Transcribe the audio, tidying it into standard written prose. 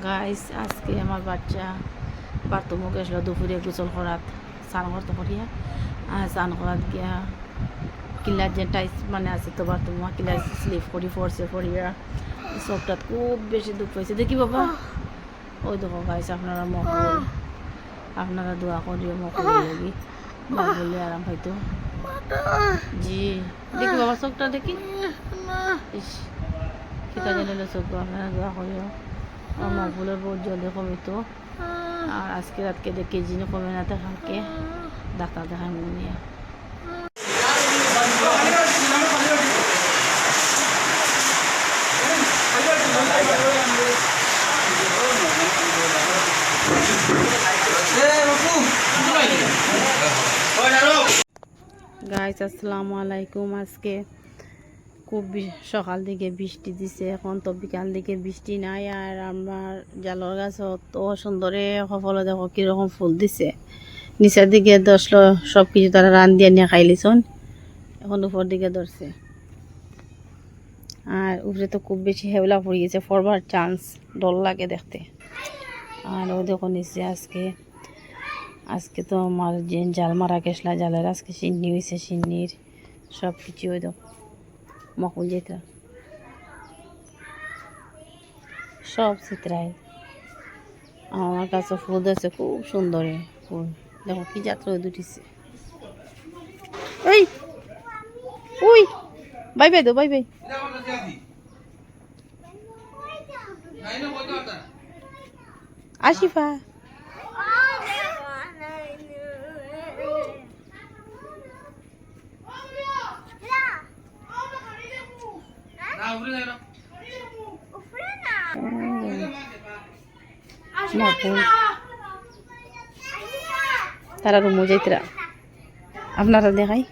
Guys আজকে আমার বাচ্চা বাথরুমে গেছিল দুপুরে গোসল করাত স্নান করতে করিয়া আর স্নান করাত গিয়া কিলার যে টাইস মানে আছে তো বাথরুমে কিলার স্লিপ করি ফোর্সে করিয়া সবটাত খুব বেশি দুঃখ পাইছে দেখি বাবা ওই দেখো গাইস আপনারা মকবুল আপনারা দোয়া করিও মকবুল লাগি বলে আরাম পাইতো জি দেখি বাবা চোখটা দেখি ইস কিতা জানালে চোখ আপনারা দোয়া করিও মকবুলের বহুত জলদি কমিতো আর আজকে রাতকে দেখে জিনে কমে না কালকে ডাক্তার দেখাই নিয়ে গাইস আসসালামু আলাইকুম। আজকে খুব সকাল দিকে বৃষ্টি দিছে, এখন তো বিকাল দিকে বৃষ্টি নাই। আর আমার জালর গাছ তো সুন্দরে সফল দেখো কিরকম ফুল দিছে। নিচের দিকে ধরলো সব কিছু তারা রান দিয়ে নিয়ে খাইলিছন, এখন উপর দিকে ধরছে। আর উপরে তো খুব বেশি হেওলা পড়ে গেছে, পড়বার চান্স ডর লাগে দেখতে। আর ও দেখো নিচে আজকে তো আমার যে জাল মারা গেছিলা, জালের আজকে সিন্নি হয়েছে, সিন্নির সব কিছু ওই দেখো মকুল যেটা সব চিত্রায়। আমার কাছে ফুল আছে খুব সুন্দর ফুল, দেখো কি যাত্রা দুটিছে। এই ওই বাই বাই দো, বাই বাই। আশিফা তারা রুমো যাইতরা আপনারা দেখাই